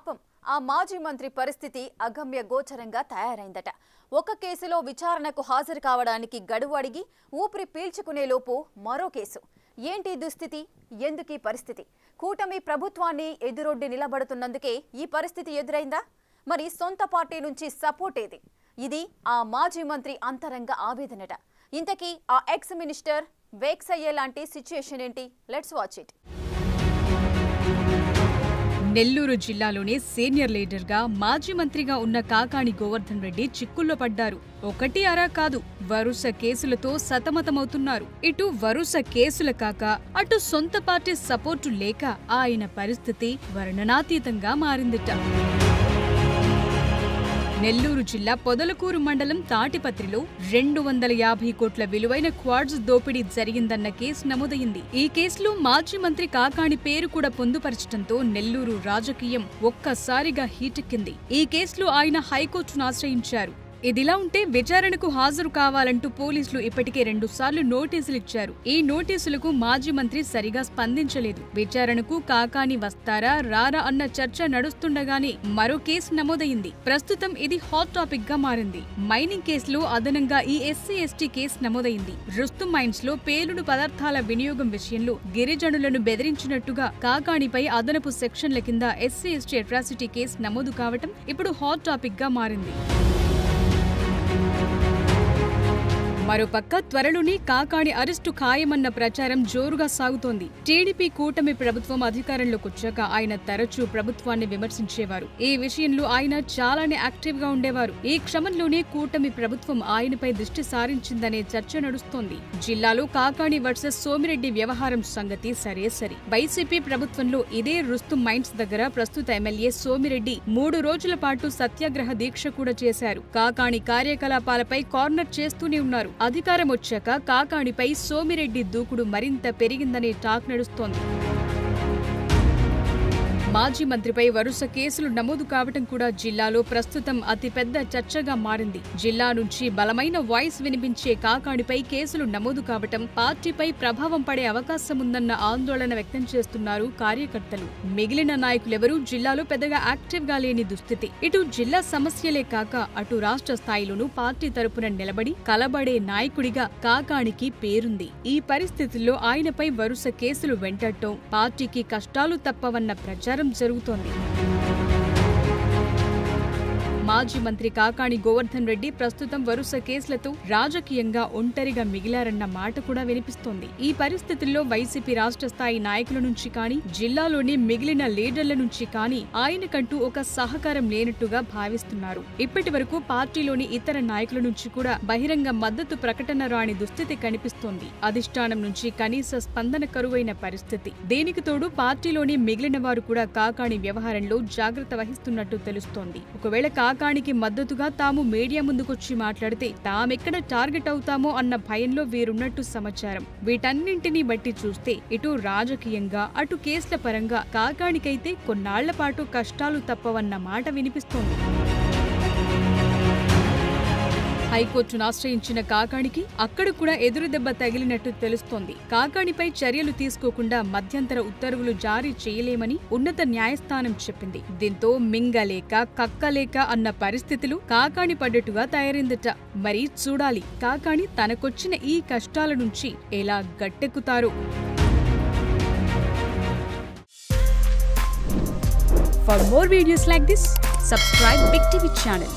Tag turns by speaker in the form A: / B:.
A: పాపం ఆ మాజీ మంత్రి పరిస్థితి అగమ్య గోచరంగా తయారైందట. ఒక కేసులో విచారణకు హాజరు కావడానికి గడువు అడిగి ఊపిరి పీల్చుకునేలోపు మరో కేసు. ఏంటి దుస్థితి? ఎందుకీ పరిస్థితి? కూటమి ప్రభుత్వాన్ని ఎదురొడ్డి నిలబడుతున్నందుకే ఈ పరిస్థితి ఎదురైందా? మరి సొంత పార్టీ నుంచి సపోర్ట్ ఏది? ఇది ఆ మాజీ మంత్రి అంతరంగ ఆవేదనట. ఇంతకీ ఆ ఎక్స్ మినిస్టర్ వేక్స్ అయ్యేలాంటి సిచ్యుయేషన్ ఏంటి? Let's watch it.
B: నెల్లూరు జిల్లాలోనే సీనియర్ లీడర్గా మాజీ మంత్రిగా ఉన్న కాకాణి గోవర్ధన్ రెడ్డి చిక్కుల్లో పడ్డారు. ఒకటి అరా కాదు, వరుస కేసులతో సతమతమవుతున్నారు. ఇటు వరుస కేసుల కాక అటు సొంత పార్టీ సపోర్టు లేక ఆయన పరిస్థితి వర్ణనాతీతంగా మారిందిట. నెల్లూరు జిల్లా పొదలకూరు మండలం తాటిపత్రిలో 250 కోట్ల విలువైన క్వార్ట్జ్ దోపిడీ జరిగిందన్న కేసు నమోదైంది. ఈ కేసులో మాజీ మంత్రి కాకాణి పేరు కూడా పొందుపరచడంతో నెల్లూరు రాజకీయం ఒక్కసారిగా హీటెక్కింది. ఈ కేసులో ఆయన హైకోర్టును ఆశ్రయించారు. ఇదిలా ఉంటే విచారణకు హాజరు కావాలంటూ పోలీసులు ఇప్పటికే 2 సార్లు నోటీసులు ఇచ్చారు. ఈ నోటీసులకు మాజీ మంత్రి సరిగా స్పందించలేదు. విచారణకు కాకాణి వస్తారా రారా అన్న చర్చ నడుస్తుండగానే మరో కేసు నమోదైంది. ప్రస్తుతం ఇది హాట్ టాపిక్ గా మారింది. మైనింగ్ కేసులో అదనంగా ఈ SC/ST కేసు నమోదైంది. రుస్తుం మైన్స్ లో పేలుడు పదార్థాల వినియోగం విషయంలో గిరిజనులను బెదిరించినట్టుగా కాకాణిపై అదనపు సెక్షన్ల కింద SC/ST అట్రాసిటీ కేసు నమోదు కావటం ఇప్పుడు హాట్ టాపిక్ గా మారింది. మరోపక్క త్వరలోనే కాకాణి అరెస్టు ఖాయమన్న ప్రచారం జోరుగా సాగుతోంది. టీడీపీ కూటమి ప్రభుత్వం అధికారంలోకి వచ్చాక ఆయన తరచూ ప్రభుత్వాన్ని విమర్శించేవారు. ఈ విషయంలో ఆయన చాలానే యాక్టివ్ గా ఉండేవారు. ఈ క్రమంలోనే కూటమి ప్రభుత్వం ఆయనపై దృష్టి సారించిందనే చర్చ నడుస్తోంది. జిల్లాలో కాకాణి వర్సెస్ సోమిరెడ్డి వ్యవహారం సంగతి సరే. వైసీపీ ప్రభుత్వంలో ఇదే రుస్తుం మైన్స్ దగ్గర ప్రస్తుత ఎమ్మెల్యే సోమిరెడ్డి 3 రోజుల పాటు సత్యాగ్రహ దీక్ష కూడా చేశారు. కాకాణి కార్యకలాపాలపై కార్నర్ చేస్తూనే ఉన్నారు. అధికారం వచ్చాక కాకాణిపై సోమిరెడ్డి దూకుడు మరింత పెరిగిందనే టాక్ నడుస్తోంది. మాజీ మంత్రిపై వరుస కేసులు నమోదు కావటం కూడా జిల్లాలో ప్రస్తుతం అతిపెద్ద చర్చగా మారింది. జిల్లా నుంచి బలమైన వాయిస్ వినిపించే కాకాణిపై కేసులు నమోదు కావటం పార్టీపై ప్రభావం పడే అవకాశముందన్న ఆందోళన వ్యక్తం చేస్తున్నారు కార్యకర్తలు. మిగిలిన నాయకులెవరూ జిల్లాలో పెద్దగా యాక్టివ్ గా లేని దుస్థితి. ఇటు జిల్లా సమస్యలే కాక అటు రాష్ట్ర స్థాయిలోనూ పార్టీ తరపున నిలబడి కలబడే నాయకుడిగా కాకాణికి పేరుంది. ఈ పరిస్థితుల్లో ఆయనపై వరుస కేసులు వెంటట్టం పార్టీకి కష్టాలు తప్పవన్న ప్రచారం జరుగుతోంది. మాజీ మంత్రి కాకాణి గోవర్ధన్ రెడ్డి ప్రస్తుతం వరుస కేసులతో రాజకీయంగా ఒంటరిగా మిగిలారన్న మాట కూడా వినిపిస్తోంది. ఈ పరిస్థితుల్లో వైసీపీ రాష్ట్ర స్థాయి నాయకుల నుంచి కానీ జిల్లాలోని మిగిలిన లీడర్ల నుంచి కానీ ఆయనకంటూ ఒక సహకారం లేనట్టుగా భావిస్తున్నారు. ఇప్పటి వరకు పార్టీలోని ఇతర నాయకుల నుంచి కూడా బహిరంగ మద్దతు ప్రకటన రాని దుస్థితి కనిపిస్తోంది. అధిష్టానం నుంచి కనీస స్పందన కరువైన పరిస్థితి. దీనికి తోడు పార్టీలోని మిగిలిన వారు కూడా కాకాణి వ్యవహారంలో జాగ్రత్త వహిస్తున్నట్టు తెలుస్తోంది. ఒకవేళ కాకాణికి మద్దతుగా తాము మీడియా ముందుకొచ్చి మాట్లాడితే తామెక్కడ టార్గెట్ అవుతామో అన్న భయంలో వీరున్నట్టు సమాచారం. వీటన్నింటినీ బట్టి చూస్తే ఇటు రాజకీయంగా అటు కేసుల పరంగా కాకాణికైతే కొన్నాళ్ల పాటు కష్టాలు తప్పవన్న మాట వినిపిస్తోంది. హైకోర్టును ఆశ్రయించిన కాకాణికి అక్కడ కూడా ఎదురుదెబ్బ తగిలినట్టు తెలుస్తోంది. కాకాణిపై చర్యలు తీసుకోకుండా మధ్యంతర ఉత్తర్వులు జారీ చేయలేమని ఉన్నత న్యాయస్థానం చెప్పింది. దీంతో మింగలేక కక్కలేక అన్న పరిస్థితులు కాకాణి పడ్డట్టుగా తయారైందట. మరి చూడాలి కాకాణి తనకొచ్చిన ఈ కష్టాల నుంచి ఎలా గట్టెక్కుతారో. For more videos like this, subscribe Big TV channel.